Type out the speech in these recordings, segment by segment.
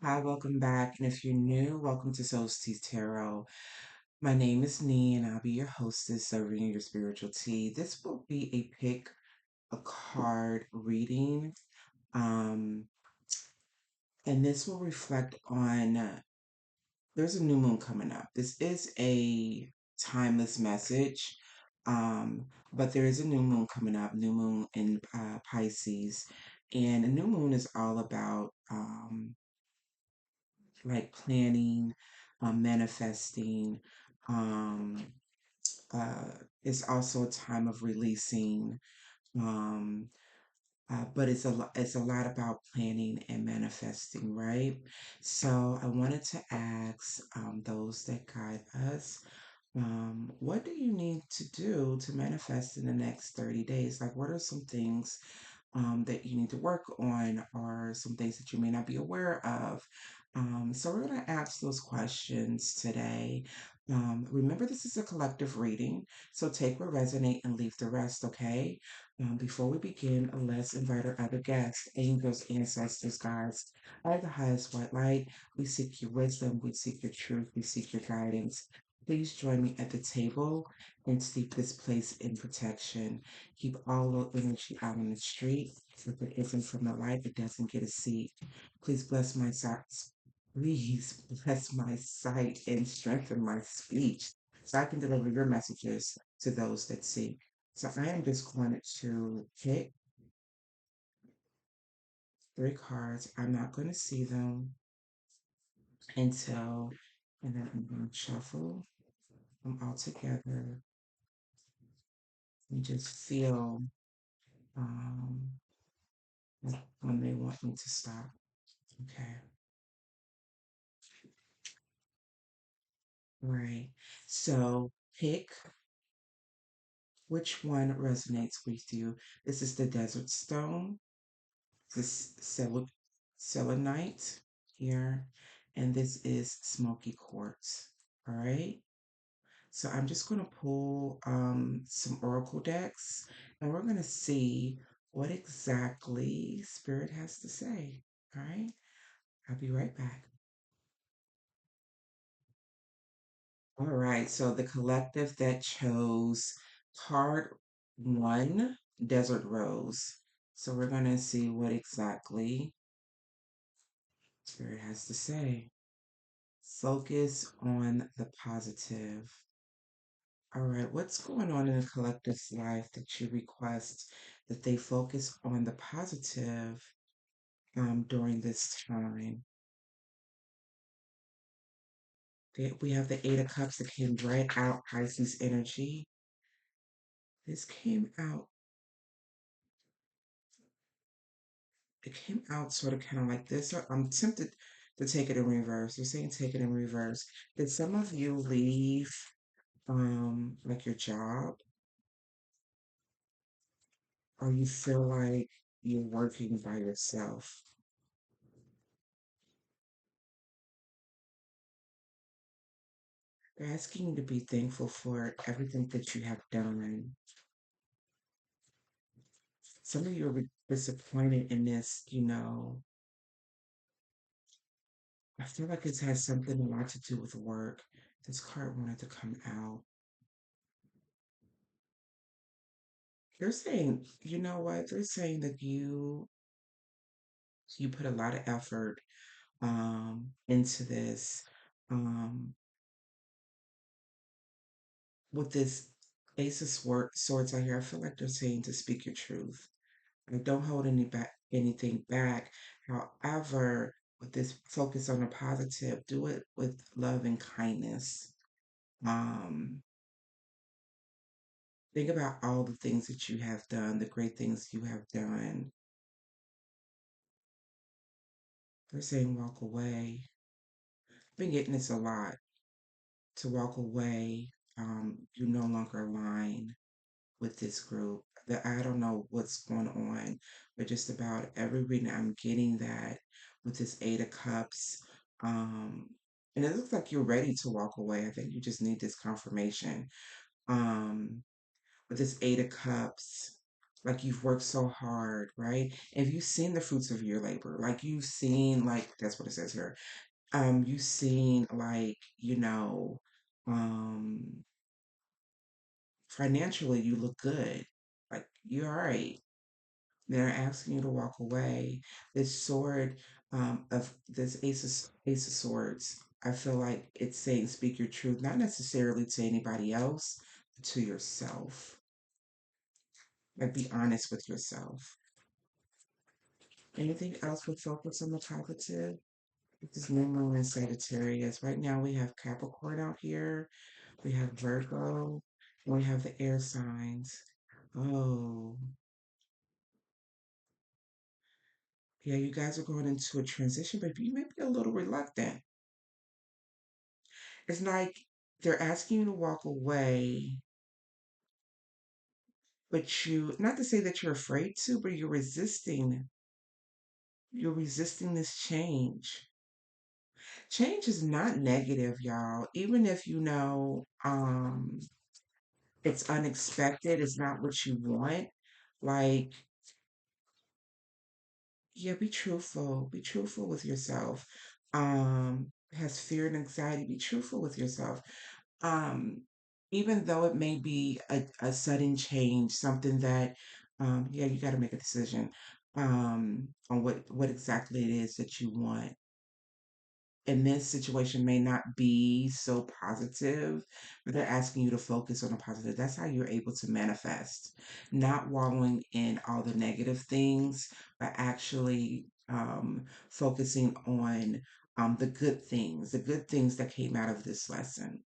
Hi, welcome back. And if you're new, welcome to Soul Tea Tarot. My name is Nee, and I'll be your hostess serving your spiritual tea. This will be a pick a card reading, um, and this will reflect on there's a new moon coming up. This is a timeless message, but there is a new moon coming up, new moon in Pisces, and a new moon is all about like planning, manifesting. Um, uh, it's also a time of releasing, um, but it's a lot about planning and manifesting, right? So I wanted to ask those that guide us, what do you need to do to manifest in the next 30 days? Like, what are some things that you need to work on, or some things that you may not be aware of? So, we're going to ask those questions today. Remember, this is a collective reading, so take what resonate and leave the rest, okay? Before we begin, let's invite our other guests, angels, ancestors, guides, of the highest white light. We seek your wisdom, we seek your truth, we seek your guidance. Please join me at the table and steep this place in protection. Keep all low energy out on the street. If it isn't from the light, it doesn't get a seat. Please bless my sight. Please bless my sight and strengthen my speech so I can deliver your messages to those that seek. So I am just going to pick three cards. I'm not going to see them until, and then I'm going to shuffle them all together and just feel um, when they want me to stop. Okay. Right. So pick which one resonates with you. This is the desert stone, this selenite here, and this is smoky quartz. All right. So I'm just going to pull some oracle decks, and we're going to see what exactly Spirit has to say. All right. I'll be right back. All right, so the collective that chose card one, Desert Rose. So we're going to see what exactly Spirit has to say. Focus on the positive. All right, what's going on in the collective's life that you request that they focus on the positive during this time? We have the Eight of Cups that came right out, Pisces energy. This came out it came out sort of kind of like this. So I'm tempted to take it in reverse. They're saying take it in reverse. Did some of you leave like your job, or you feel like you're working by yourself? They're asking you to be thankful for everything that you have done. Some of you are disappointed in this. I feel like it has something a lot to do with work. This card wanted to come out. They're saying, you know what? They're saying that you put a lot of effort into this. Um, with this Ace of Swords out here, I feel like they're saying to speak your truth. Like, don't hold anything back. However, with this focus on the positive, do it with love and kindness. Um, think about all the things that you have done, the great things you have done. They're saying walk away. I've been getting this a lot. To walk away, you no longer align with this group. That I don't know what's going on, but just about every reading I'm getting that with this Eight of Cups. Um, and it looks like you're ready to walk away. I think you just need this confirmation. Um, with this Eight of Cups. Like you've worked so hard, right? If you've seen the fruits of your labor, like you've seen, like that's what it says here. You've seen like, um, financially you look good. Like you're all right. They're asking you to walk away. This sword, of this ace of swords, I feel like it's saying speak your truth, not necessarily to anybody else, but to yourself. Like be honest with yourself. Anything else with focus on the positive? This is new moon in Sagittarius. Right now we have Capricorn out here. We have Virgo. And we have the air signs. Oh, yeah, you guys are going into a transition, but you may be a little reluctant. It's like they're asking you to walk away, but not to say that you're afraid to, but you're resisting this change. Change is not negative, y'all. Even if it's unexpected, it's not what you want. Like, yeah, be truthful with yourself. Has fear and anxiety, be truthful with yourself. um, Even though it may be a sudden change, something that, yeah, you got to make a decision, on what exactly it is that you want. And this situation may not be so positive, but they're asking you to focus on the positive. That's how you're able to manifest, not wallowing in all the negative things, but actually, focusing on, the good things that came out of this lesson.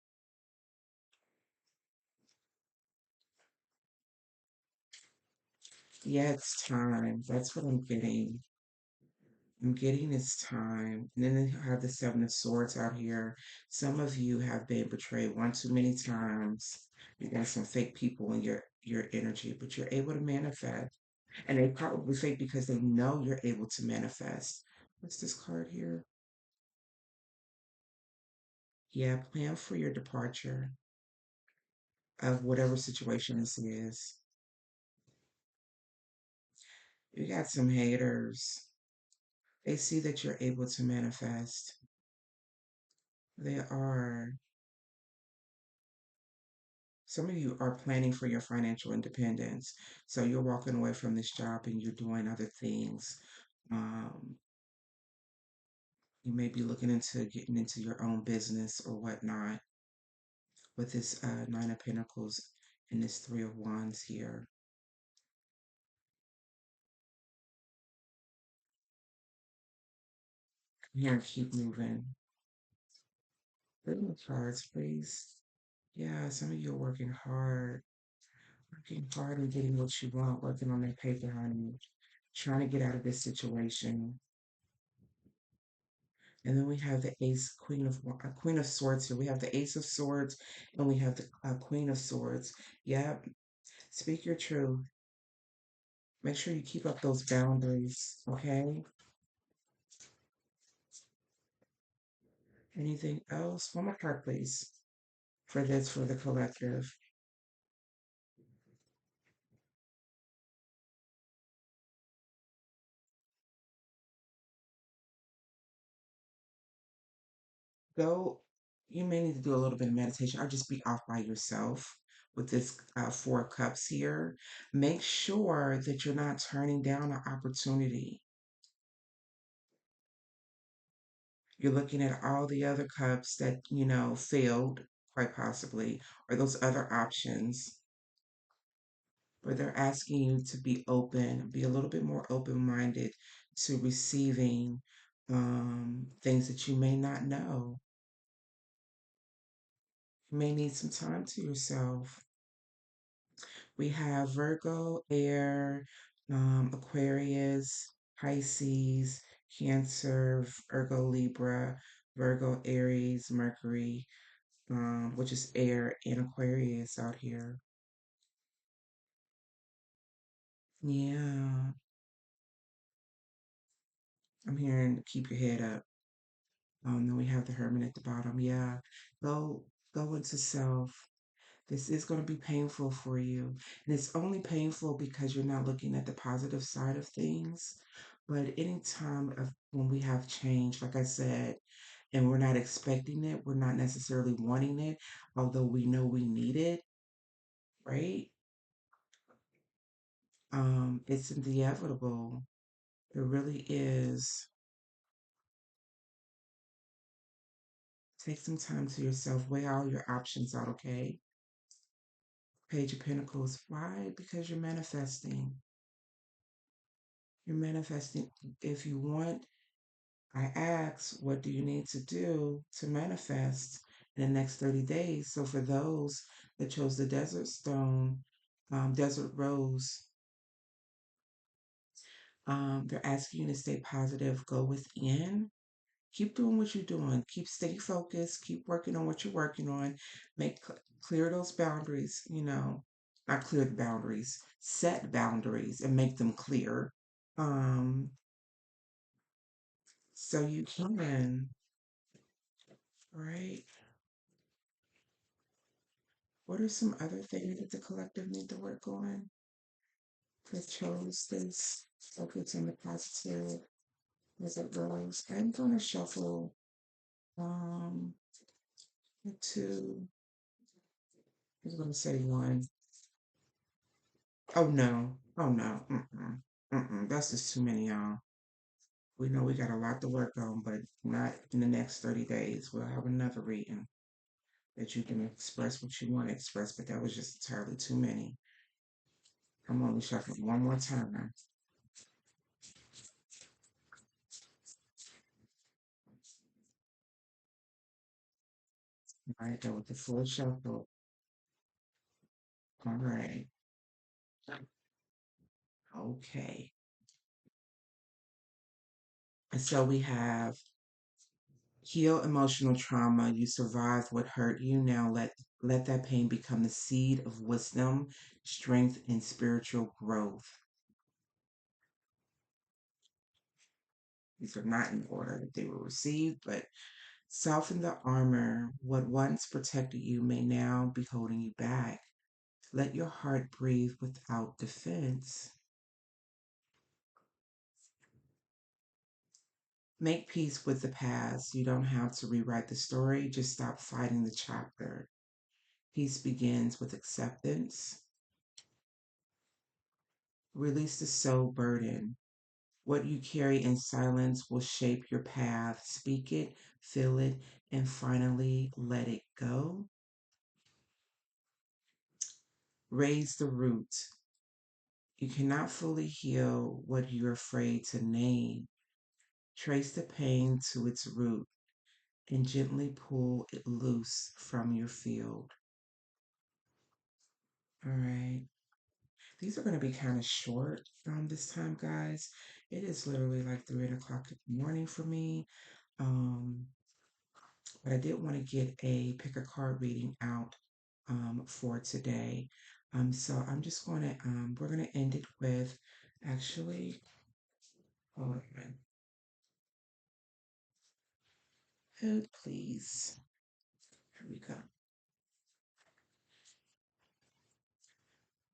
Yeah, it's time. That's what I'm getting. I'm getting it's time. And then they have the Seven of Swords out here. Some of you have been betrayed one too many times. You got some fake people in your energy, but you're able to manifest. And they probably fake because they know you're able to manifest. What's this card here? Yeah, plan for your departure of whatever situation this is. You got some haters. They see that you're able to manifest. They are. Some of you are planning for your financial independence. So you're walking away from this job and you're doing other things. Um, you may be looking into getting into your own business or whatnot with this, Nine of Pentacles and this Three of Wands here. Here, keep moving. Bring the cards, please. Yeah, some of you are working hard and getting what you want, working on that paper, honey, trying to get out of this situation. And then we have the Ace, Queen of Swords here. We have the Ace of Swords, and we have the, Queen of Swords. Yep. Speak your truth. Make sure you keep up those boundaries. Okay. Anything else? One more card, please. For the collective. Go. You may need to do a little bit of meditation or just be off by yourself with this, Four of Cups here. Make sure that you're not turning down an opportunity. You're looking at all the other cups that, failed, quite possibly, or those other options, where they're asking you to be open, be a little bit more open minded to receiving, things that you may not know. You may need some time to yourself. We have Virgo, Air, Aquarius, Pisces, Cancer, Virgo, Libra, Virgo, Aries, Mercury, which is air and Aquarius out here. Yeah, I'm hearing keep your head up. Then we have the Hermit at the bottom. Yeah, go go into self. This is going to be painful for you. And it's only painful because you're not looking at the positive side of things. But any time of when we have change, like I said, and we're not expecting it, we're not necessarily wanting it, although we know we need it, right? It's inevitable. It really is. Take some time to yourself, weigh all your options out, okay? Page of Pentacles. Why? Because you're manifesting. You're manifesting. If you want, I ask, what do you need to do to manifest in the next 30 days? So for those that chose the desert stone, desert rose, they're asking you to stay positive, go within, keep doing what you're doing, keep stay focused, keep working on what you're working on, make clear those boundaries, not clear the boundaries, set boundaries and make them clear. Um, so you can, right? What are some other things that the collective need to work on? That chose this focus on the positive as it goes. I'm gonna shuffle um the two. I was gonna say one. Oh no. Oh no. Mm-mm. Mm-mm. That's just too many, y'all. We know we got a lot to work on, but not in the next 30 days. We'll have another reading that you can express what you want to express, but that was just entirely too many. I'm only shuffling one more time. All right, that was the full shuffle. All right. Okay. And so we have heal emotional trauma. You survived what hurt you. Now let that pain become the seed of wisdom, strength, and spiritual growth. These are not in order that they were received, but soften the armor. What once protected you may now be holding you back. Let your heart breathe without defense. Make peace with the past. You don't have to rewrite the story, just stop fighting the chapter. Peace begins with acceptance. Release the soul burden. What you carry in silence will shape your path. Speak it, feel it, and finally let it go. Raise the root. You cannot fully heal what you're afraid to name. Trace the pain to its root and gently pull it loose from your field. All right. These are going to be kind of short this time, guys. It is literally like 3 o'clock in the morning for me. Um, but I did want to get a pick a card reading out for today. So I'm just going to, we're going to end it with actually, hold on. Hold, please. Here we go.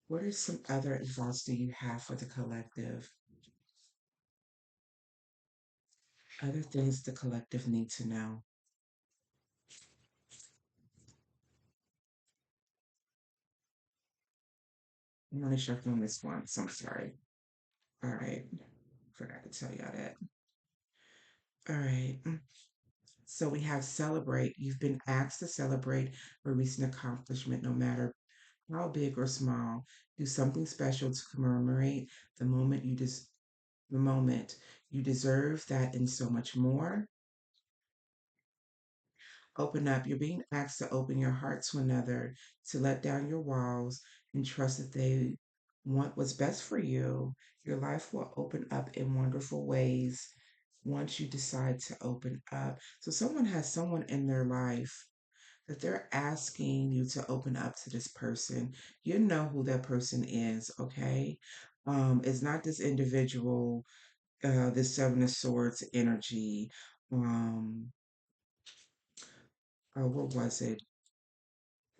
What are some other advice do you have for the collective? Other things the collective need to know? I'm only shuffling this once. I'm sorry. All right. Forgot to tell y'all that. All right. So we have celebrate. You've been asked to celebrate a recent accomplishment, no matter how big or small. Do something special to commemorate the moment the moment you deserve that and so much more. Open up. You're being asked to open your heart to another, to let down your walls and trust that they want what's best for you. Your life will open up in wonderful ways once you decide to open up. So, someone has someone in their life that they're asking you to open up to this person. You know who that person is, okay? It's not this individual, this Seven of Swords energy. Um, what was it?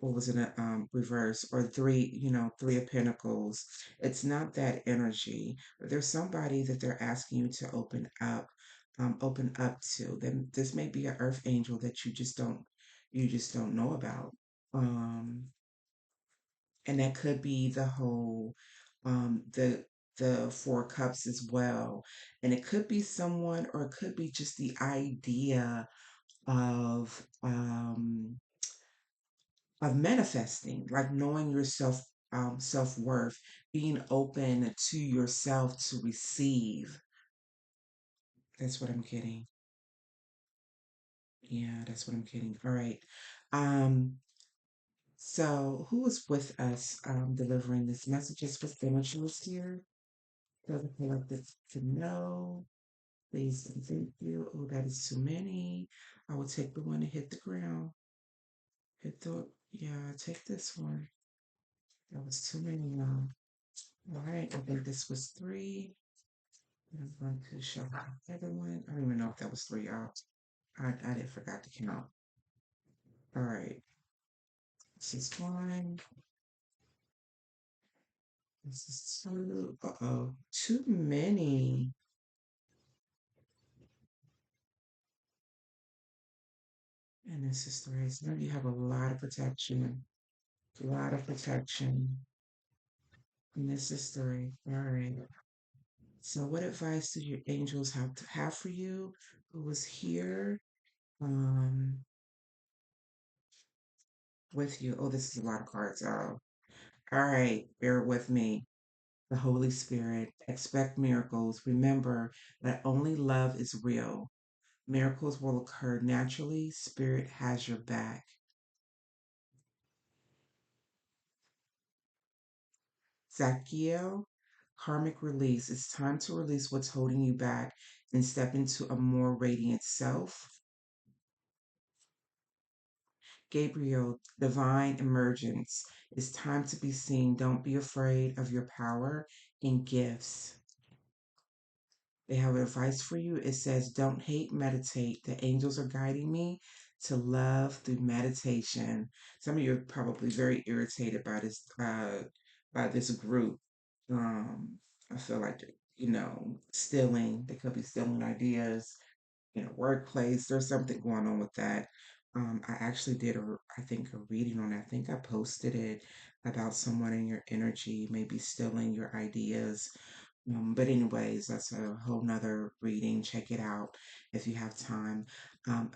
what was in a reverse, or three, three of pentacles. It's not that energy, but there's somebody that they're asking you to open up to. Then this may be an earth angel that you just don't know about. Um, and that could be the whole the four cups as well. And it could be someone, or it could be just the idea of manifesting, like knowing yourself, self-worth, being open to yourself to receive. That's what I'm getting. Yeah, that's what I'm getting. All right. Um, so who is with us delivering this messages for spirituals here? So the collective to know. Please and thank you. Oh, that is too many. I will take the one that hit the ground. Yeah, take this one. That was too many now. All right, I think this was three. I'm going to show everyone. I don't even know if that was three out. I did forgot to count. All right, this is one. This is two. Uh-oh, too many. And this is three. So now you have a lot of protection. A lot of protection. And this is three. All right. So what advice do your angels have for you? Who was here um with you? Oh, this is a lot of cards. Oh. All right, bear with me. The Holy Spirit. Expect miracles. Remember that only love is real. Miracles will occur naturally. Spirit has your back. Zachiel, karmic release. It's time to release what's holding you back and step into a more radiant self. Gabriel, divine emergence. It's time to be seen. Don't be afraid of your power and gifts. They have advice for you. It says, don't hate, meditate. The angels are guiding me to love through meditation. Some of you are probably very irritated by this group. Um, I feel like, stealing. They could be stealing ideas in a workplace. There's something going on with that. I actually did I think a reading on it. I think I posted it about someone in your energy, maybe stealing your ideas. But anyways, that's a whole nother reading. Check it out if you have time.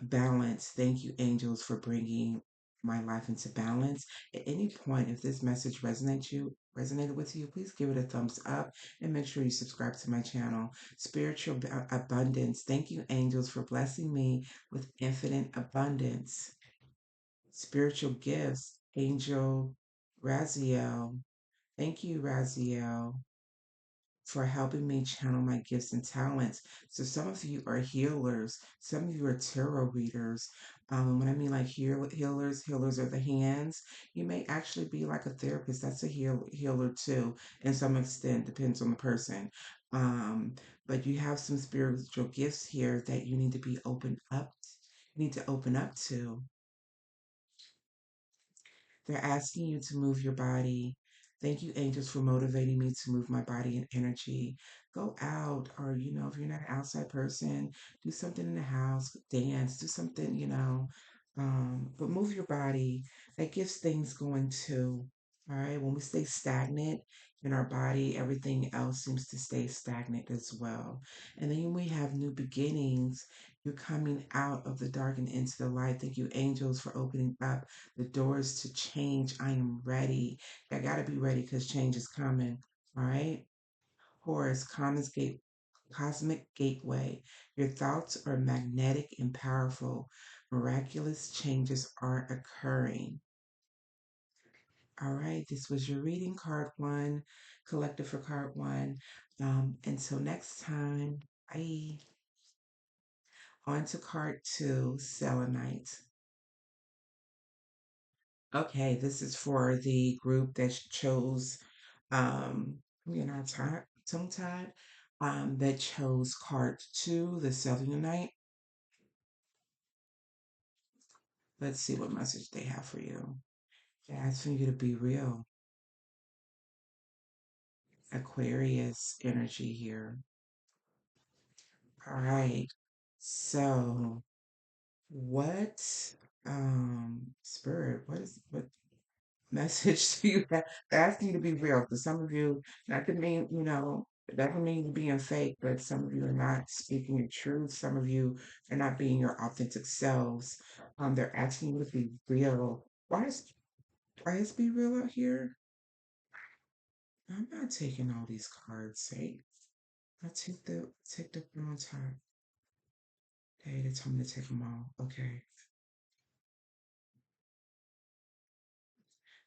Balance. Thank you, angels, for bringing my life into balance. At any point, if this message resonated with you, please give it a thumbs up and make sure you subscribe to my channel. Spiritual abundance. Thank you, angels, for blessing me with infinite abundance. Spiritual gifts. Angel Raziel. Thank you, Raziel, for helping me channel my gifts and talents. So some of you are healers, some of you are tarot readers. And when I mean like healers are the hands. You may actually be like a therapist. That's a healer too, in some extent, depends on the person. Um, but you have some spiritual gifts here that you need to be open up. You need to open up to. They're asking you to move your body. Thank you, angels, for motivating me to move my body and energy. Go out, or, if you're not an outside person, do something in the house, dance, do something, but move your body. That gets things going too. All right. When we stay stagnant in our body, everything else seems to stay stagnant as well. And then we have new beginnings. You're coming out of the dark and into the light. Thank you, angels, for opening up the doors to change. I am ready. I got to be ready because change is coming. All right. Horus, cosmic gateway. Your thoughts are magnetic and powerful. Miraculous changes are occurring. All right. This was your reading, card one, collective for card one. Until next time, bye. On to card two, Selenite. Okay, this is for the group that chose we in our tongue tied, that chose card two, the Selenite. Let's see what message they have for you. They're asking you to be real. Aquarius energy here. All right. So, what, spirit, what message do you have? They're asking you to be real. For some of you, not to mean, it doesn't mean you're being fake, but some of you are not speaking your truth. Some of you are not being your authentic selves. They're asking you to be real. Why is be real out here? I'm not taking all these cards, right? I take the one on top. Hey, they told me to take them all. Okay.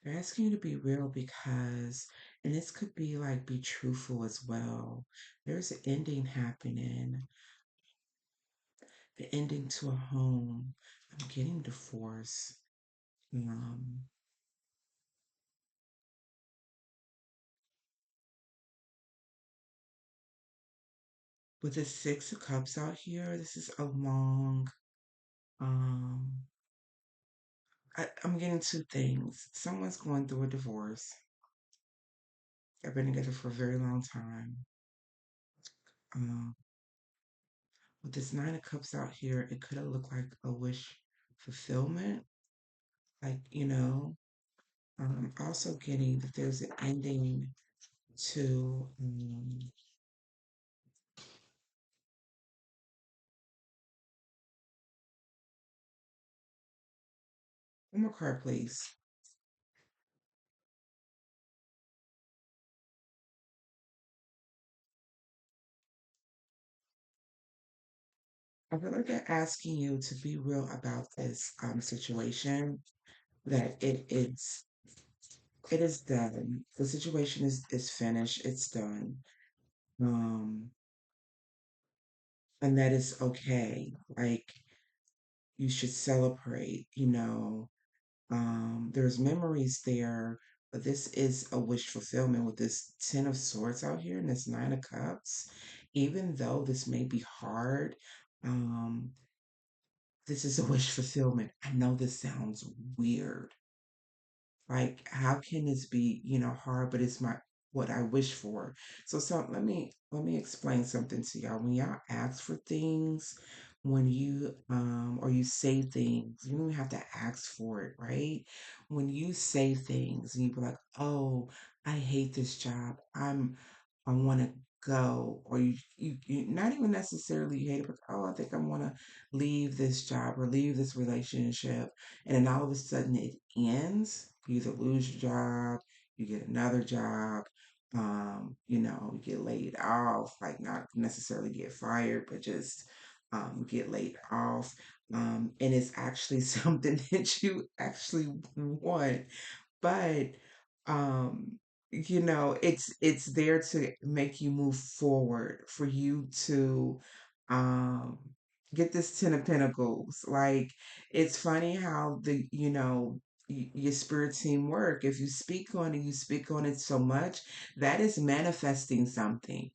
They're asking you to be real because, and this could be like be truthful as well. There's an ending happening, the ending to a home. I'm getting divorced. Um, with the Six of Cups out here, this is a long, um, I'm getting two things. Someone's going through a divorce. They've been together for a very long time. Um, with this Nine of Cups out here, it could have looked like a wish fulfillment. Like, also getting that there's an ending to, one more card, please. I feel like they're asking you to be real about this situation, that it is done. The situation is finished. It's done. Um, and that is okay. Like, you should celebrate, there's memories there, but this is a wish fulfillment with this Ten of Swords out here and this Nine of Cups. Even though this may be hard, um, this is a wish fulfillment. I know this sounds weird. Like, how can this be, hard, but it's my what I wish for. So let me explain something to y'all. When y'all ask for things, when you or you say things, you don't even have to ask for it, right? When you say things and you be like, "Oh, I hate this job. I want to go," or you not even necessarily you hate it, but oh, I think I want to leave this job or leave this relationship, and then all of a sudden it ends. You either lose your job, you get another job, you get laid off, like not necessarily get fired, but just get laid off. And it's actually something that you actually want, but it's there to make you move forward, for you to um get this Ten of Pentacles. Like, it's funny how your spirit team work. If you speak on it, you speak on it so much, that is manifesting something.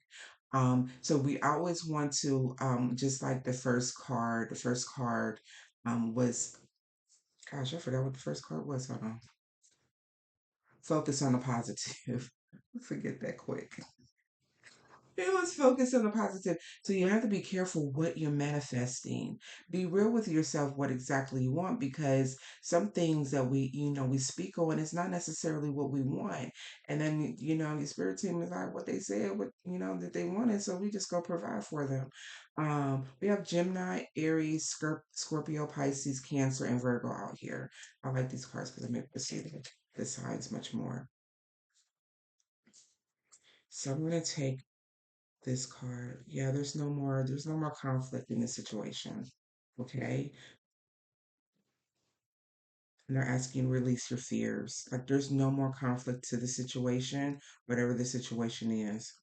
So we always want to, just like the first card was, gosh, I forgot what the first card was. Hold on. Focus on the positive. Forget that quick. It was focused on the positive. So you have to be careful what you're manifesting. Be real with yourself what exactly you want, because some things that we speak on is not necessarily what we want. And then, your spirit team is like what they said, that they wanted. So we just go provide for them. We have Gemini, Aries, Scorpio, Pisces, Cancer, and Virgo out here. I like these cards because I'm able to see the signs much more. So I'm going to take this card. Yeah, there's no more conflict in this situation. Okay? And they're asking you to release your fears. Like, there's no more conflict to the situation, whatever the situation is.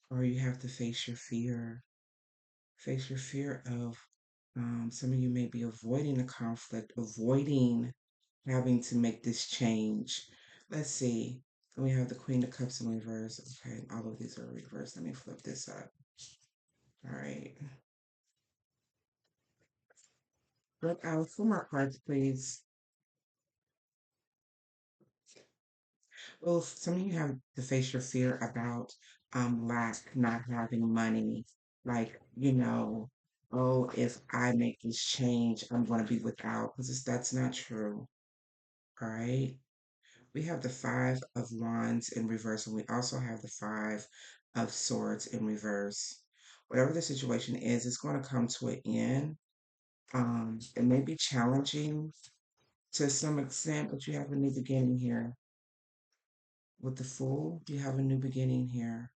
Or you have to face your fear. Face your fear of, some of you may be avoiding the conflict, avoiding having to make this change. Let's see. And we have the Queen of Cups in reverse. Okay, all of these are reversed. Let me flip this up. All right. Look out for my cards, please. Well, some of you have to face your fear about lack, not having money. Like, oh, if I make this change, I'm going to be without. Because that's not true. All right. We have the Five of Wands in reverse, and we also have the Five of Swords in reverse. Whatever the situation is, it's going to come to an end. It may be challenging to some extent, but you have a new beginning here. With the Fool, you have a new beginning here.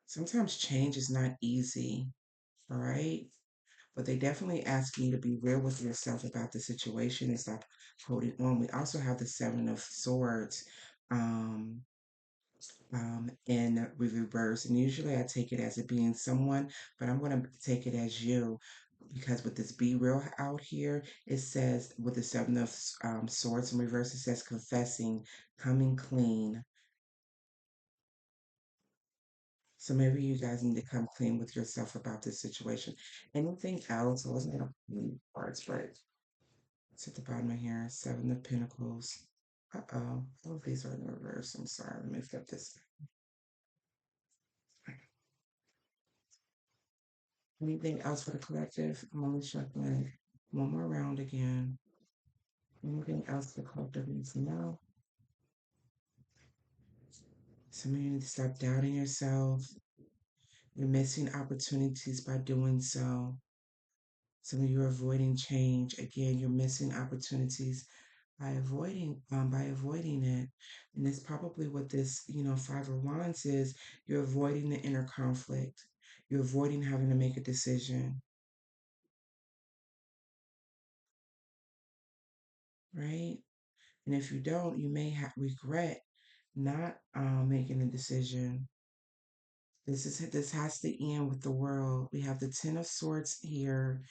Sometimes change is not easy, all right? But they definitely ask you to be real with yourself about the situation and stop holding on. We also have the Seven of Swords um, in reverse. And usually I take it as it being someone, but I'm going to take it as you because with this be real out here, it says with the Seven of Swords in reverse, it says confessing, coming clean. So maybe you guys need to come clean with yourself about this situation. Anything else? I wasn't going to parts, but it's at the bottom of here. Seven of Pentacles. Uh-oh. All of these are in reverse. I'm sorry. Let me flip this. Anything else for the collective? I'm only shuffling one more round again. Anything else the collective needs to know? Some of you need to stop doubting yourself. You're missing opportunities by doing so. Some of you are avoiding change. Again, you're missing opportunities by avoiding it. And that's probably what this, Five of Wands is. You're avoiding the inner conflict. You're avoiding having to make a decision, right? And if you don't, you may regret not making a decision. This has to end with the world. We have the Ten of Swords here,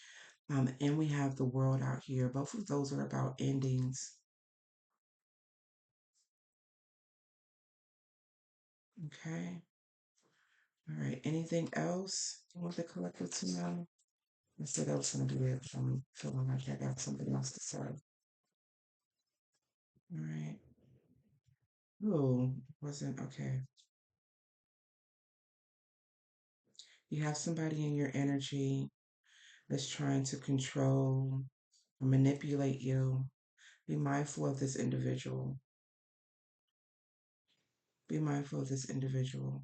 and we have the world out here. Both of those are about endings. Okay. All right. Anything else you want the collective to know? I said that was going to be it. I'm feeling like I got something else to say. All right. Oh, wasn't okay. You have somebody in your energy that's trying to control or manipulate you. Be mindful of this individual. Be mindful of this individual.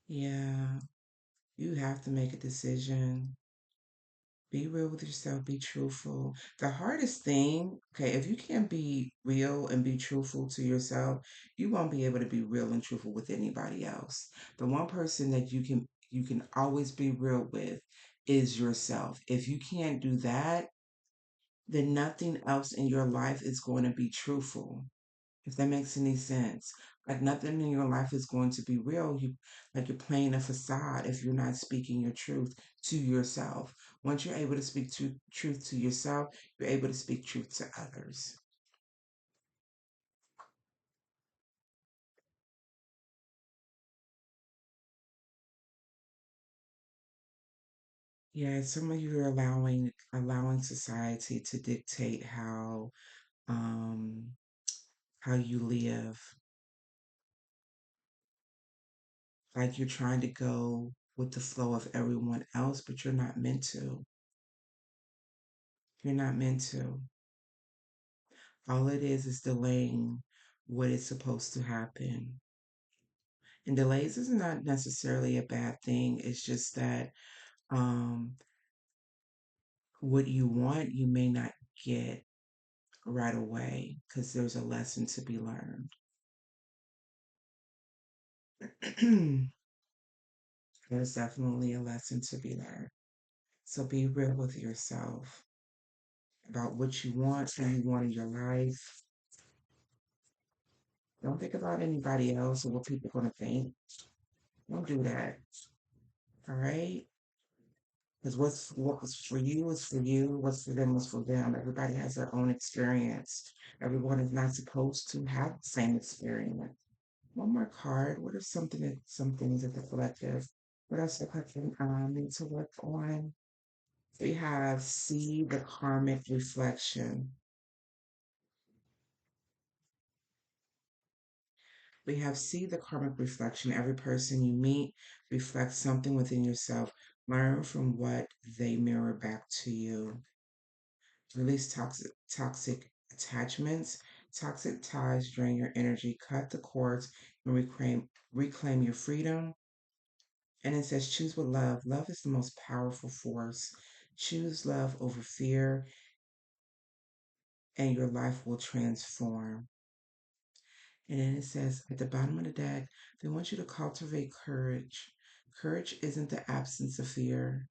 Yeah, you have to make a decision. Be real with yourself. Be truthful. The hardest thing, okay, if you can't be real and be truthful to yourself, you won't be able to be real and truthful with anybody else. The one person that you can always be real with is yourself. If you can't do that, then nothing else in your life is going to be truthful. If that makes any sense. Like nothing in your life is going to be real. Like you're playing a facade if you're not speaking your truth to yourself. Once you're able to speak truth to yourself, you're able to speak truth to others. Yeah, some of you are allowing society to dictate um how you live. Like you're trying to go with the flow of everyone else, but you're not meant to. You're not meant to. All it is delaying what is supposed to happen. And delays is not necessarily a bad thing. It's just that um, what you want, you may not get right away because there's a lesson to be learned. There's definitely a lesson to be learned. So be real with yourself about what you want, who you want in your life. Don't think about anybody else or what people are going to think. Don't do that. All right? Because what was for you is for you, what's for them is for them. Everybody has their own experience. Everyone is not supposed to have the same experience. One more card. What are some things that the collective, what else the collective need to work on? We have see the karmic reflection. We have see the karmic reflection. Every person you meet reflects something within yourself. Learn from what they mirror back to you. Release toxic attachments. Toxic ties drain your energy. Cut the cords and reclaim your freedom. And it says, choose with love. Love is the most powerful force. Choose love over fear, and your life will transform. And then it says at the bottom of the deck, they want you to cultivate courage. Courage isn't the absence of fear,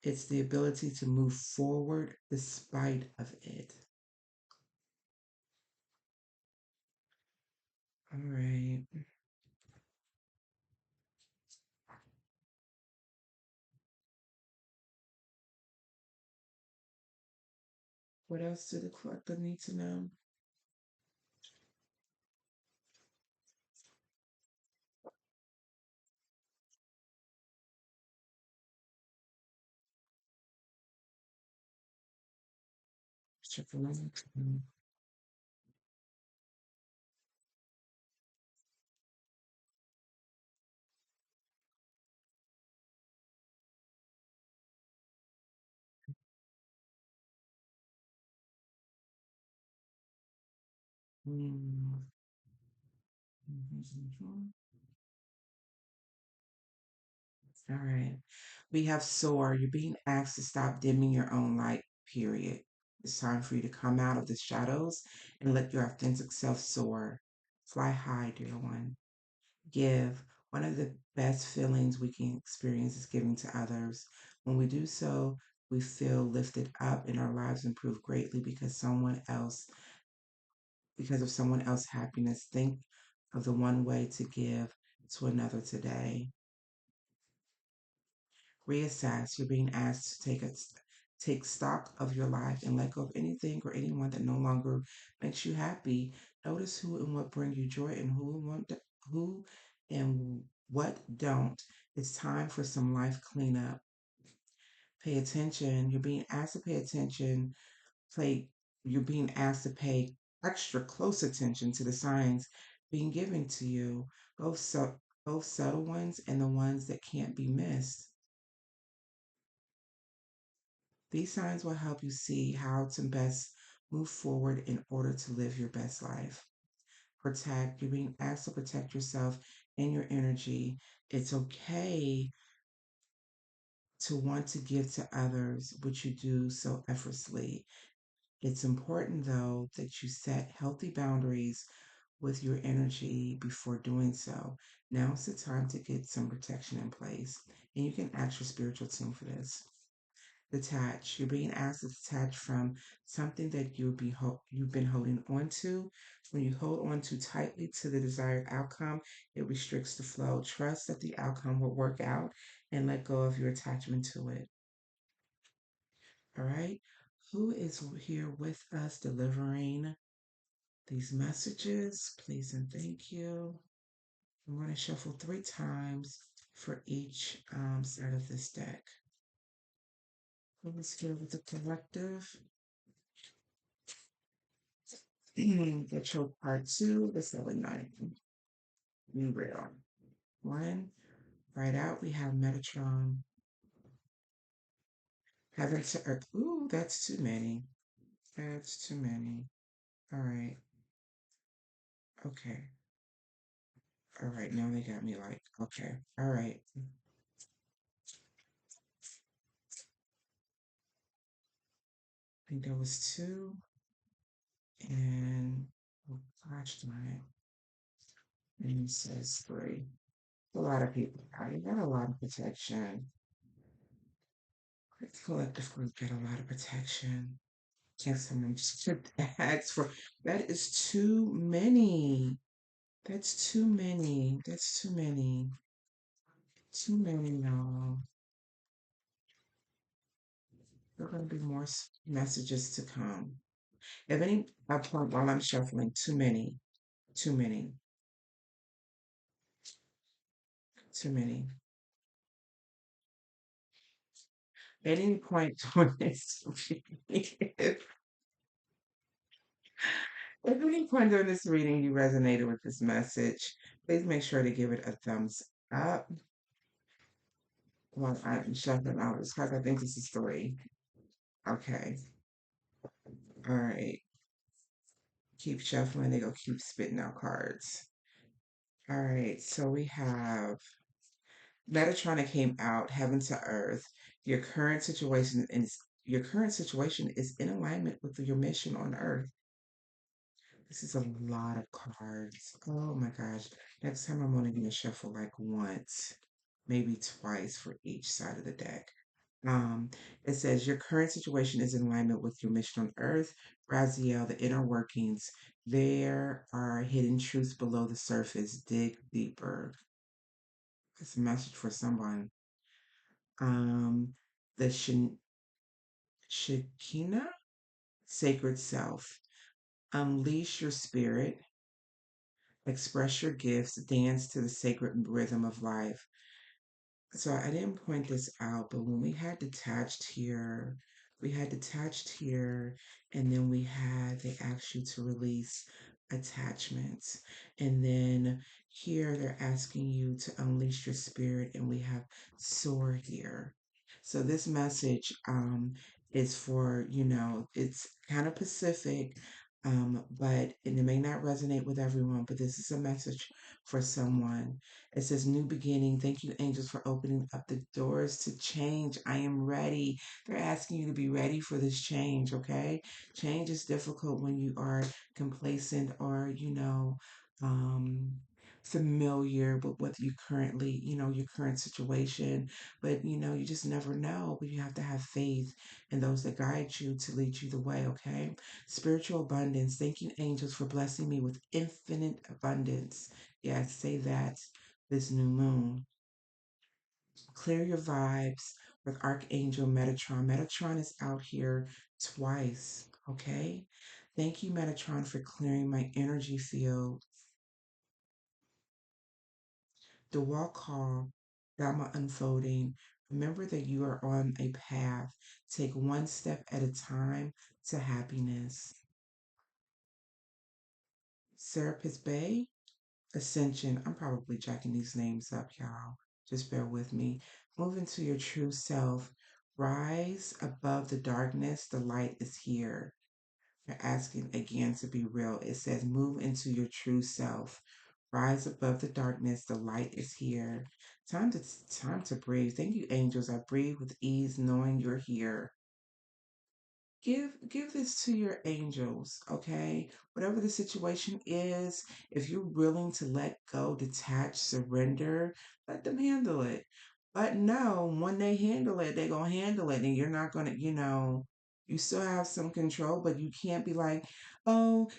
it's the ability to move forward despite of it. All right. What else do the collective need to know? Check the link. Mm. All right. We have soar. You're being asked to stop dimming your own light, period. It's time for you to come out of the shadows and let your authentic self soar. Fly high, dear one. Give. One of the best feelings we can experience is giving to others. When we do so, we feel lifted up and our lives improve greatly because of someone else's happiness. Think of the one way to give to another today. Reassess. You're being asked to take stock of your life and let go of anything or anyone that no longer makes you happy. Notice who and what bring you joy and who and what don't. It's time for some life cleanup. Pay attention. You're being asked to pay attention. Play. You're being asked to pay extra close attention to the signs being given to you, both subtle ones and the ones that can't be missed. These signs will help you see how to best move forward in order to live your best life. Protect. You're being asked to protect yourself and your energy. It's okay to want to give to others, which you do so effortlessly. It's important, though, that you set healthy boundaries with your energy before doing so. Now's the time to get some protection in place. And you can ask your spiritual team for this. Detach. You're being asked to detach from something that you've been holding on to. When you hold on too tightly to the desired outcome, it restricts the flow. Trust that the outcome will work out and let go of your attachment to it. All right. Who is here with us delivering these messages? Please and thank you. I'm going to shuffle 3 times for each side of this deck. Who is here with the collective? The choke part 2, the Selenite. Be real. 1. Right out, we have Metatron. Heaven to Earth. Ooh, that's too many. That's too many. All right. Okay. All right. Now they got me like, okay. All right. I think there was 2. And, oh gosh, darn it. And it says 3. A lot of people. I got a lot of protection. Collective group get a lot of protection. Can someone just ask for that is too many. That's too many. That's too many. Too many, y'all. There are going to be more messages to come. If any, I point while I'm shuffling, too many, too many, too many. At any point during this, if at any point during this reading you resonated with this message, please make sure to give it a thumbs up. Well, I'm shuffling out this card. I think this is three. Okay. All right. Keep shuffling. They go keep spitting out cards. All right. So we have Metatron came out, heaven to earth. Your current situation is in alignment with your mission on earth. This is a lot of cards. Oh my gosh. Next time I'm only gonna shuffle like once, maybe twice for each side of the deck. Um, it says your current situation is in alignment with your mission on earth. Raziel, the inner workings. There are hidden truths below the surface. Dig deeper. It's a message for someone. Um, the Shekinah, sacred self. Unleash your spirit, express your gifts, dance to the sacred rhythm of life. So I didn't point this out, but when we had detached here, and then they asked you to release attachments. And then here they're asking you to unleash your spirit, and we have soar here. So this message is for, it's kind of Pacific, but and it may not resonate with everyone, but this is a message for someone. It says, new beginning. Thank you, angels, for opening up the doors to change. I am ready. They're asking you to be ready for this change, okay? Change is difficult when you are complacent or, um, familiar with what you currently, your current situation. But, you just never know. But you have to have faith in those that guide you to lead you the way, okay? Spiritual abundance. Thank you, angels, for blessing me with infinite abundance. Yes, say that this new moon. Clear your vibes with Archangel Metatron. Metatron is out here twice, okay? Thank you, Metatron, for clearing my energy field. The walk call, Dhamma unfolding. Remember that you are on a path. Take one step at a time to happiness. Serapis Bay, Ascension. I'm probably jacking these names up, y'all. Just bear with me. Move into your true self. Rise above the darkness. The light is here. You're asking again to be real. It says, move into your true self. Rise above the darkness. The light is here. Time to breathe. Thank you, angels. I breathe with ease, knowing you're here. Give this to your angels, okay? Whatever the situation is, if you're willing to let go, detach, surrender, let them handle it. But no, when they handle it, they're gonna handle it, and you're not gonna, you still have some control, but you can't be like, oh,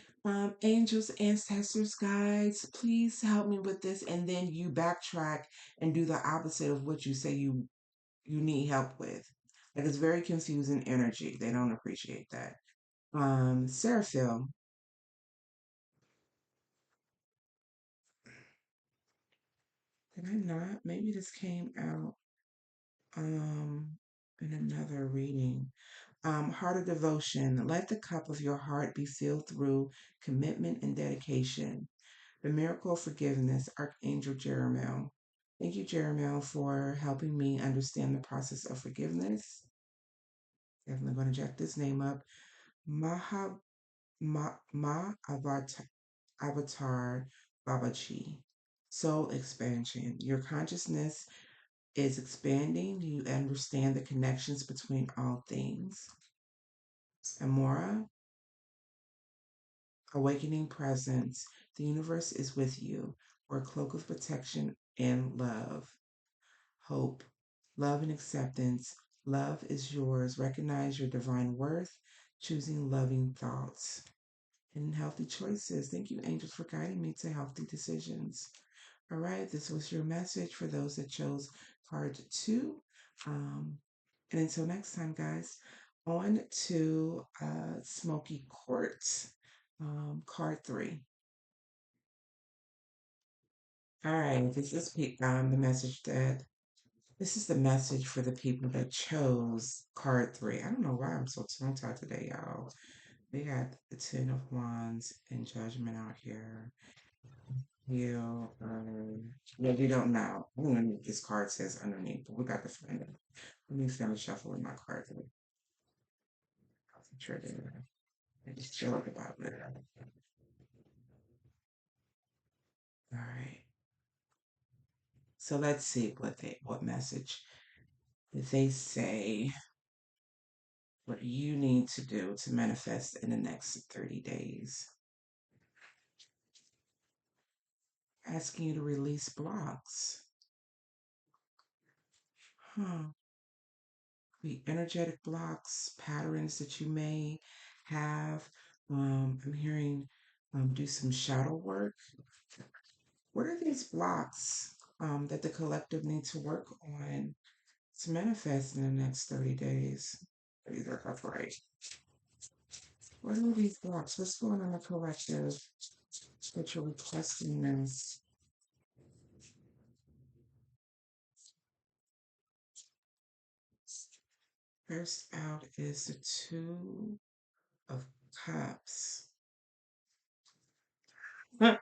angels, ancestors, guides, please help me with this, and then you backtrack and do the opposite of what you say you need help with. Like, it's very confusing energy. They don't appreciate that. Seraphil, did I not? Maybe this came out in another reading. Heart of devotion. Let the cup of your heart be filled through commitment and dedication. The miracle of forgiveness, Archangel Jeremiel. Thank you, Jeremiel, for helping me understand the process of forgiveness. Definitely going to jack this name up. Maha Ma Avatar Babaji. Soul expansion. Your consciousness is expanding. You understand the connections between all things. Amora, awakening presence. The universe is with you. Or a cloak of protection and love. Hope, love and acceptance. Love is yours. Recognize your divine worth. Choosing loving thoughts and healthy choices. Thank you, angels, for guiding me to healthy decisions. All right, this was your message for those that chose card two. And until next time, guys, On to Smoky Quartz, card 3. All right, the message that this is the message for the people that chose card 3. I don't know why I'm so tongue tied today, y'all. We got the Ten of Wands and Judgment out here. You, yeah, we don't know. I don't know what this card says underneath, but we got to find it. Let me finish shuffling my cards. Concentrating. I just joke about it. All right. So let's see what message they say what you need to do to manifest in the next 30 days. Asking you to release blocks. Huh. The energetic blocks, patterns that you may have. I'm hearing do some shadow work. What are these blocks that the collective needs to work on to manifest in the next 30 days? These are upright. What are these blocks? What's going on in the collective that you're requesting this? First out is the Two of Cups. Huh.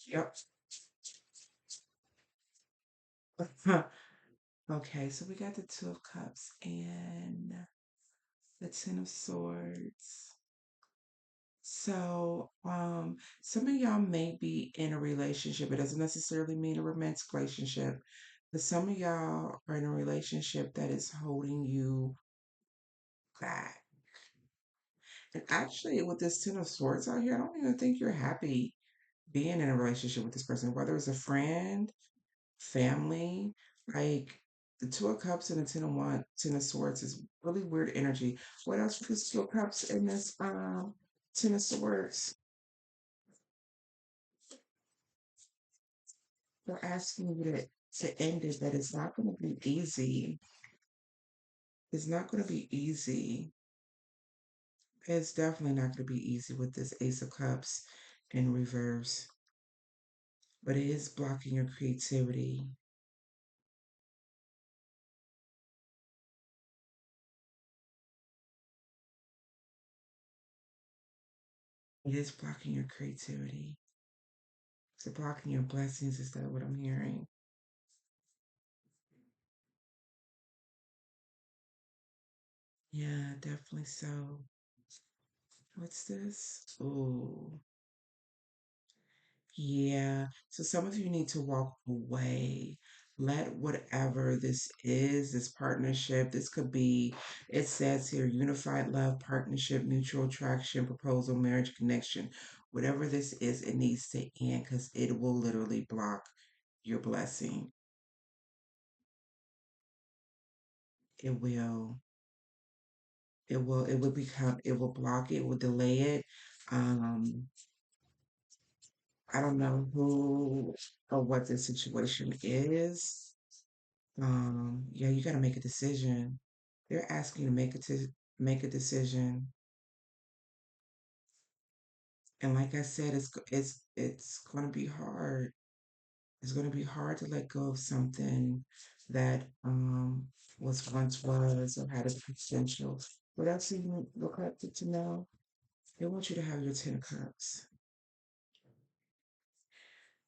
Yep. Okay, so we got the Two of Cups and the Ten of Swords. So, some of y'all may be in a relationship. It doesn't necessarily mean a romantic relationship, but some of y'all are in a relationship that is holding you back. And actually, with this Ten of Swords out here, I don't even think you're happy being in a relationship with this person, whether it's a friend, family, like the Two of Cups and the Ten of Swords is really weird energy. What else with this Two of Cups and this Ten of Swords? They're asking you to end it, that it's not going to be easy. It's not going to be easy. It's definitely not going to be easy with this Ace of Cups in reverse, but it is blocking your creativity. It is blocking your creativity. It's blocking your blessings. Is that what I'm hearing? Yeah, definitely so. What's this? Oh, yeah. So some of you need to walk away. Let whatever this is, this partnership, this could be, it says here, unified love, partnership, mutual attraction, proposal, marriage, connection. Whatever this is, it needs to end because it will literally block your blessing. It will. It will block it, will delay it. Um, I don't know who or what the situation is. Yeah, you got to make a decision. They're asking you to make a decision, and like I said, it's going to be hard. It's going to be hard to let go of something that was or had a potential. What else do you look at to know? They want you to have your Ten of Cups.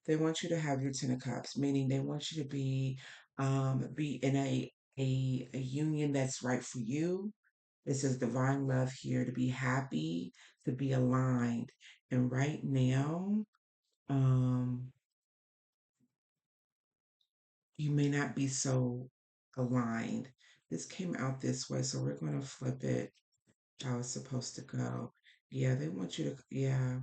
They want you to have your Ten of Cups, meaning they want you to be in a union that's right for you. It says divine love here, to be happy, to be aligned. And right now, um, you may not be so aligned. This came out this way, so we're going to flip it how it's supposed to go. Yeah, they want you to, yeah,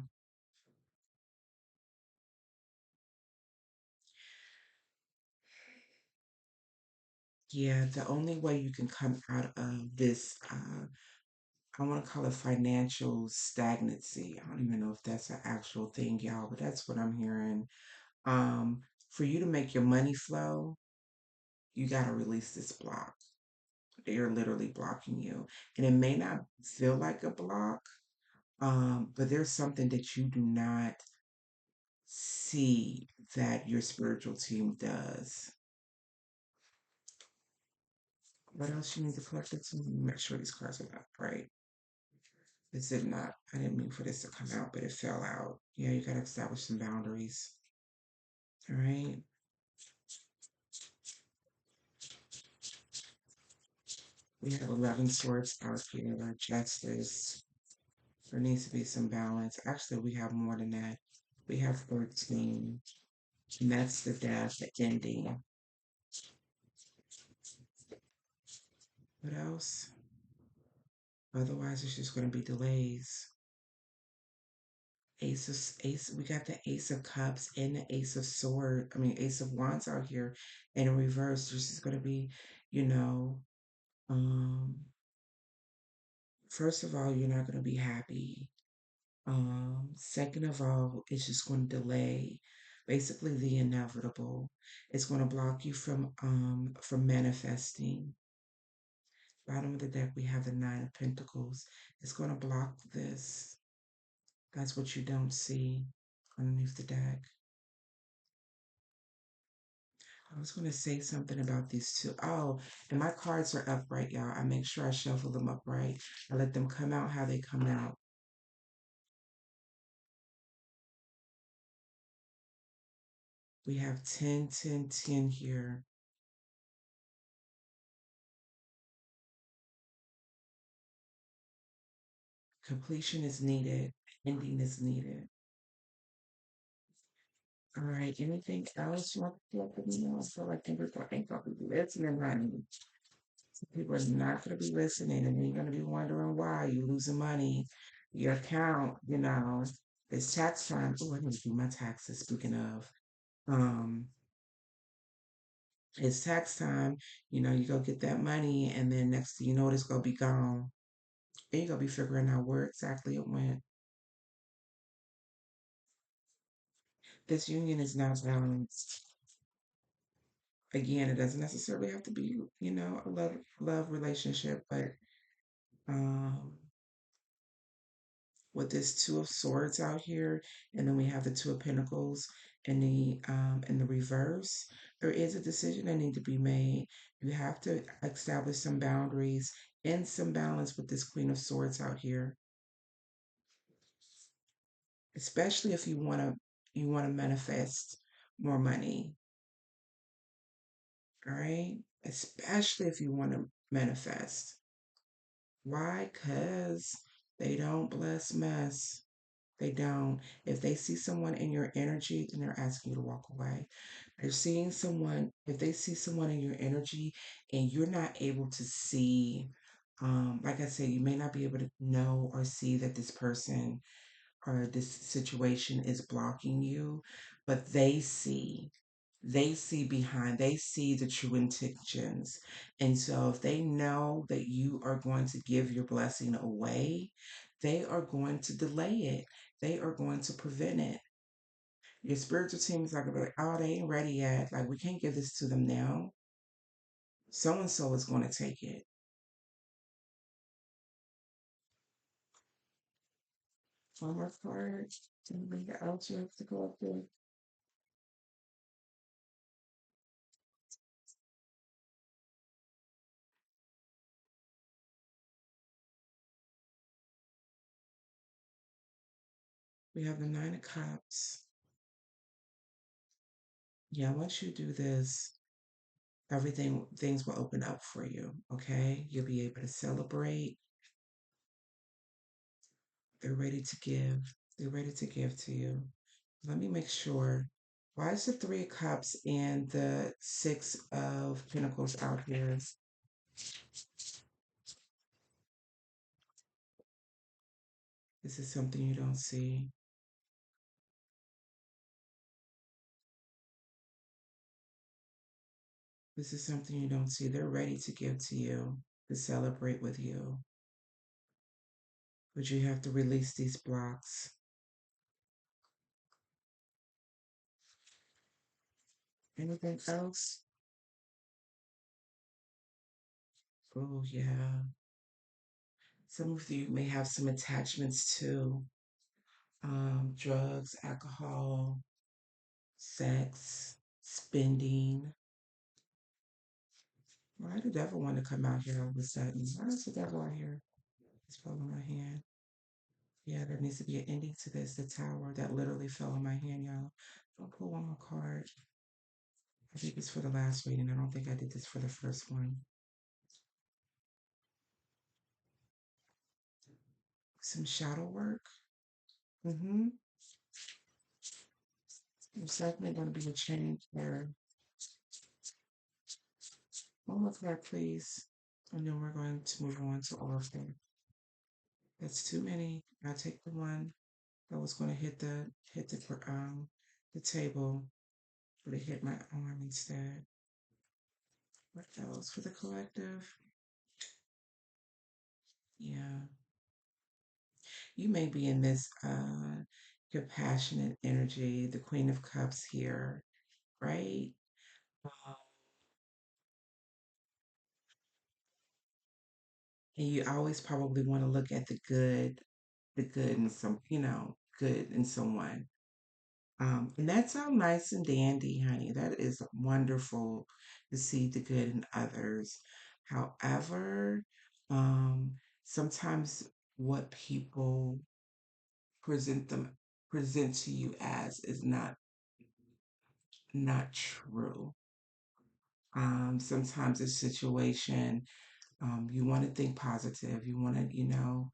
yeah. The only way you can come out of this, I want to call it financial stagnancy. I don't even know if that's an actual thing, y'all, but that's what I'm hearing. Um, for you to make your money flow, you got to release this block. They are literally blocking you. And it may not feel like a block, but there's something that you do not see that your spiritual team does. What else you need to collect? It to make sure these cards are not right. This did not. I didn't mean for this to come out, but it fell out. Yeah, you gotta establish some boundaries. All right. We have 11 swords out here. Justice. There needs to be some balance. Actually, we have more than that. We have 13. And that's the death, the ending. What else? Otherwise, it's just going to be delays. Ace. We got the Ace of Cups and the Ace of Sword. I mean, Ace of Wands out here. And in reverse, this is going to be, you know, um, first of all, you're not going to be happy. Second of all, it's just going to delay basically the inevitable. It's going to block you from manifesting. Bottom of the deck, we have the Nine of Pentacles. It's going to block this. That's what you don't see underneath the deck. I was going to say something about these two. Oh, and my cards are upright, y'all. I make sure I shuffle them upright. I let them come out how they come out. We have 10, 10, 10 here. Completion is needed. Ending is needed. All right. Anything else you want to let me know? I feel like people ain't gonna be listening, honey. People are not gonna be listening, and then you're gonna be wondering why you're losing money. Your account, it's tax time. Oh, I need to do my taxes. Speaking of, um, it's tax time. You go get that money, and then next thing you know, it's gonna be gone. And you're gonna be figuring out where exactly it went. This union is not balanced. Again, it doesn't necessarily have to be, a love relationship, but um with this Two of Swords out here, and then we have the Two of Pentacles in the reverse, there is a decision that need to be made. You have to establish some boundaries and some balance with this Queen of Swords out here, especially if you want to manifest more money. All right, especially if you want to manifest. Why? Because they don't bless mess. They don't. If they see someone in your energy, then they're asking you to walk away. If they see someone in your energy and you're not able to see, like I said, you may not be able to know or see that this person or this situation is blocking you, but they see the true intentions. And so if they know that you are going to give your blessing away, they are going to delay it. They are going to prevent it. Your spiritual team is not going to be like, oh, they ain't ready yet. Like, we can't give this to them now. So and so is going to take it. One more card. Anything else you have to go up with? We have the Nine of Cups. Yeah, once you do this, things will open up for you. Okay, you'll be able to celebrate. They're ready to give. They're ready to give to you. Let me make sure. Why is the Three of Cups and the Six of Pentacles out here? This is something you don't see. This is something you don't see. They're ready to give to you, to celebrate with you. But you have to release these blocks. Anything else? Oh, yeah. Some of you may have some attachments to drugs, alcohol, sex, spending. Why the devil want to come out here all of a sudden? Why is the devil out here? It's fell on my hand. Yeah, there needs to be an ending to this. The tower that literally fell on my hand, y'all. I'll pull one more card. I did this for the last reading. I don't think I did this for the first one. Some shadow work. Mm-hmm. There's definitely going to be a change there. One more card, please. And then we're going to move on to Oracle. That's too many. I'll take the one that was going to hit the table, but it hit my arm instead. What else for the collective? Yeah, you may be in this compassionate energy, the Queen of Cups here, right? Um, and you always probably want to look at the good in some, good in someone. And that's all nice and dandy, honey. That is wonderful to see the good in others. However, um, sometimes what people present them present to you as is not true. Sometimes a situation, you want to think positive. You want to,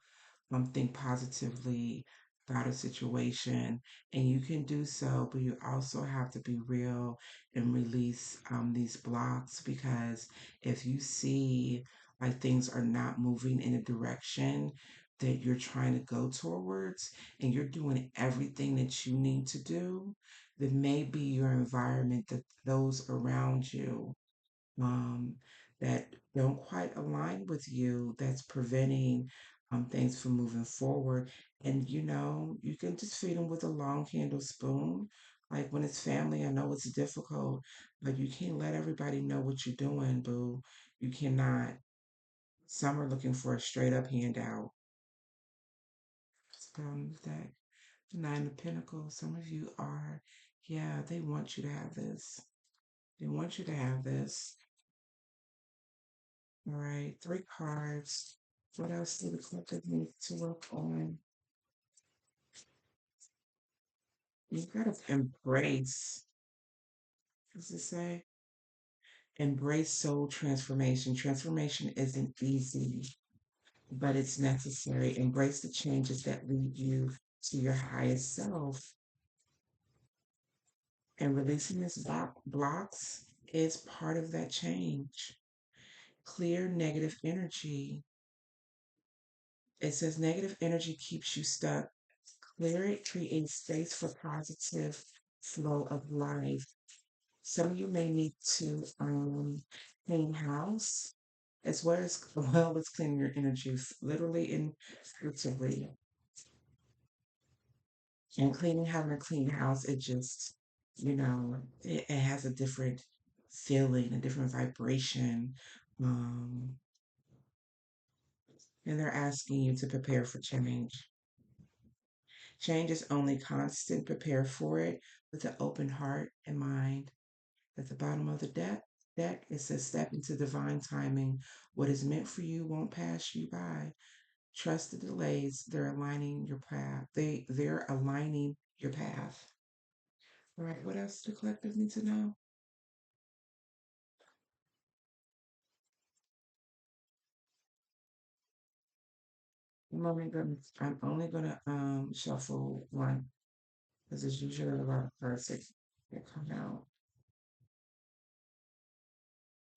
think positively about a situation, and you can do so, but you also have to be real and release these blocks because if you see like things are not moving in a direction that you're trying to go towards and you're doing everything that you need to do, then maybe your environment, that those around you um, that don't quite align with you that's preventing things from moving forward. And you can just feed them with a long handle spoon. Like when it's family, I know it's difficult, but you can't let everybody know what you're doing, boo. You cannot. Some are looking for a straight up handout. That Nine of Pentacles, some of you are, yeah, they want you to have this. They want you to have this. All right, three cards. What else do the collective need to work on? You've got to embrace, what does it say? Embrace soul transformation. Transformation isn't easy, but it's necessary. Embrace the changes that lead you to your highest self. And releasing these blocks is part of that change. Clear negative energy. It says negative energy keeps you stuck. Clear it, create space for positive flow of life. Some of you may need to clean house as well as clean your energy, literally and figuratively. And having a clean house, it just, it has a different feeling, a different vibration. Um, and they're asking you to prepare for change. Change is only constant. Prepare for it with an open heart and mind. At the bottom of the deck, it says, step into divine timing. What is meant for you won't pass you by. Trust the delays. They're aligning your path. They're aligning your path. All right, what else do the collective need to know? I'm only gonna shuffle one because it's usually a lot of cards that come out.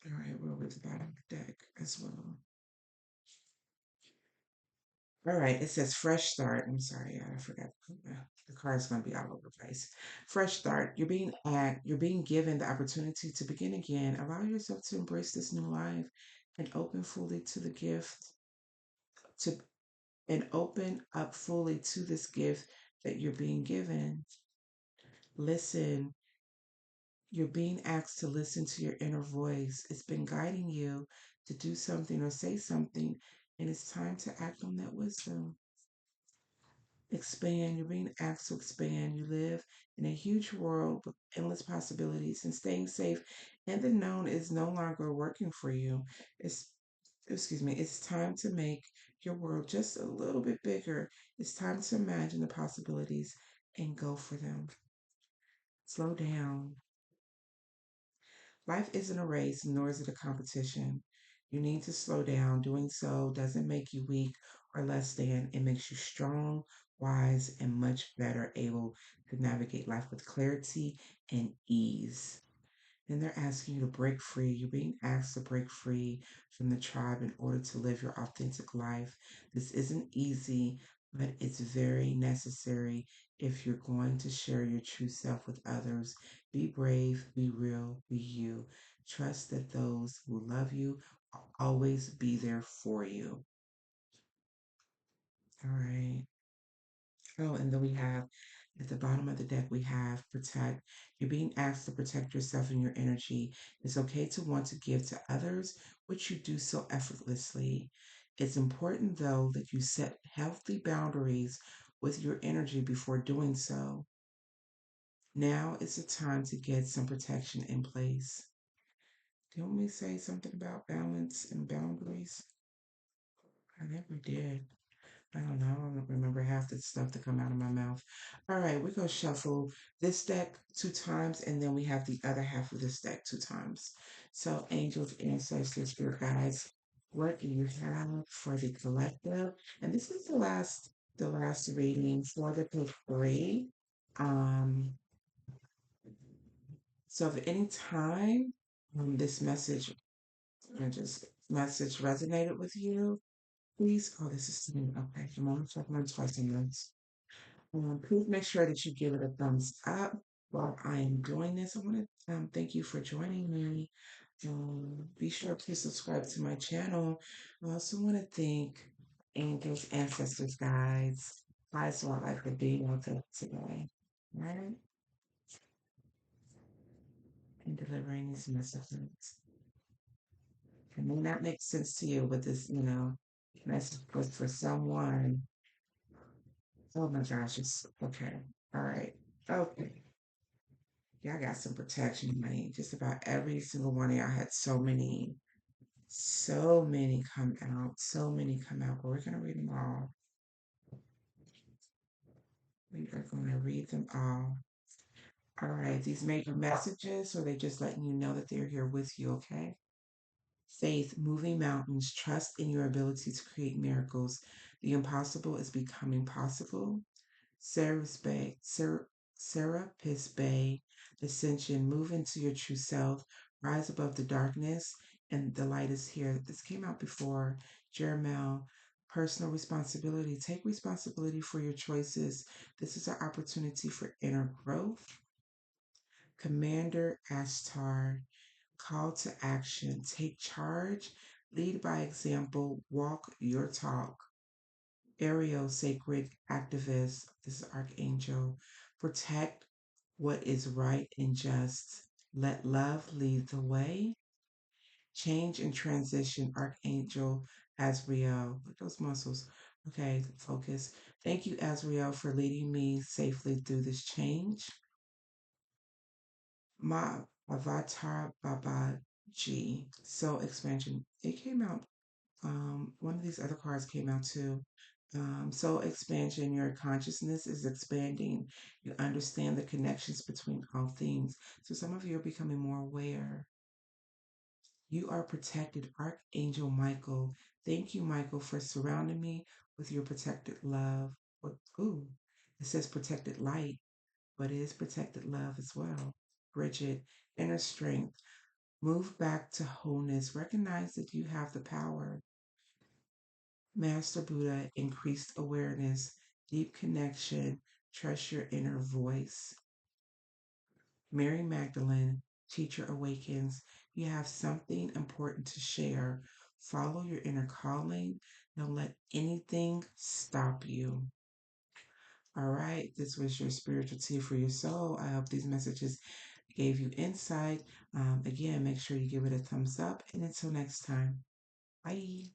All right, we're with the bottom of the deck as well. All right, it says fresh start. I'm sorry, I forgot. The card's gonna be all over the place. Fresh start. You're being given the opportunity to begin again. Allow yourself to embrace this new life and open fully to the gift to and open up fully to this gift that you're being given. Listen, you're being asked to listen to your inner voice. It's been guiding you to do something or say something, and it's time to act on that wisdom. Expand. You're being asked to expand. You live in a huge world with endless possibilities, and staying safe and the known is no longer working for you. It's excuse me, it's time to make your world just a little bit bigger. It's time to imagine the possibilities and go for them. Slow down. Life isn't a race, nor is it a competition. You need to slow down. Doing so doesn't make you weak or less than. It makes you strong, wise, and much better able to navigate life with clarity and ease. And they're asking you to break free. You're being asked to break free from the tribe in order to live your authentic life. This isn't easy, but it's very necessary if you're going to share your true self with others. Be brave, be real, be you. Trust that those who love you will always be there for you. All right. Oh, and then we have at the bottom of the deck, we have protect. You're being asked to protect yourself and your energy. It's okay to want to give to others, which you do so effortlessly. It's important, though, that you set healthy boundaries with your energy before doing so. Now is the time to get some protection in place. Didn't we say something about balance and boundaries? I never did. I don't know. I don't remember half the stuff that come out of my mouth. All right, we're gonna shuffle this deck 2 times, and then we have the other half of this deck 2 times. So, angels, ancestors, spirit guides, what do you have for the collective? And this is the last reading for the pick three. Um, so if at any time this message just message resonated with you, please. Oh, this is okay. Come on, check my twice a month. Please make sure that you give it a thumbs up while I am doing this. I want to thank you for joining me. Be sure to subscribe to my channel. I also want to thank angels, ancestors, guides, highest wildlife for being with us today. Right? And delivering these messages. It may not make sense to you, but this message was for someone. Oh my gosh, it's okay. All right. Okay. Y'all got some protection, honey. Just about every single one of y'all had so many come out, so many come out, but we're going to read them all. We are going to read them all. All right, these major messages, so they just letting you know that they're here with you, okay? Faith, moving mountains, trust in your ability to create miracles. The impossible is becoming possible. Serapis Bay, Ascension, move into your true self, rise above the darkness, and the light is here. This came out before. Jeremiah, personal responsibility. Take responsibility for your choices. This is an opportunity for inner growth. Commander Ashtar, call to action. Take charge, lead by example, walk your talk. Ariel, sacred activist, this is Archangel, protect what is right and just. Let love lead the way. Change and transition, Archangel Azrael. Look those muscles. Okay, focus. Thank you, Azrael, for leading me safely through this change. My avatar Babaji. So expansion. It came out one of these other cards came out too. So expansion, your consciousness is expanding. You understand the connections between all things. So some of you are becoming more aware. You are protected. Archangel Michael. Thank you, Michael, for surrounding me with your protected love. Ooh, it says protected light, but it is protected love as well. Bridget, inner strength. Move back to wholeness. Recognize that you have the power. Master Buddha, increased awareness, deep connection, trust your inner voice. Mary Magdalene, teacher awakens. You have something important to share. Follow your inner calling. Don't let anything stop you. All right, this was your spiritual tea for your soul. I hope these messages gave you insight. Again, make sure you give it a thumbs up. And until next time. Bye.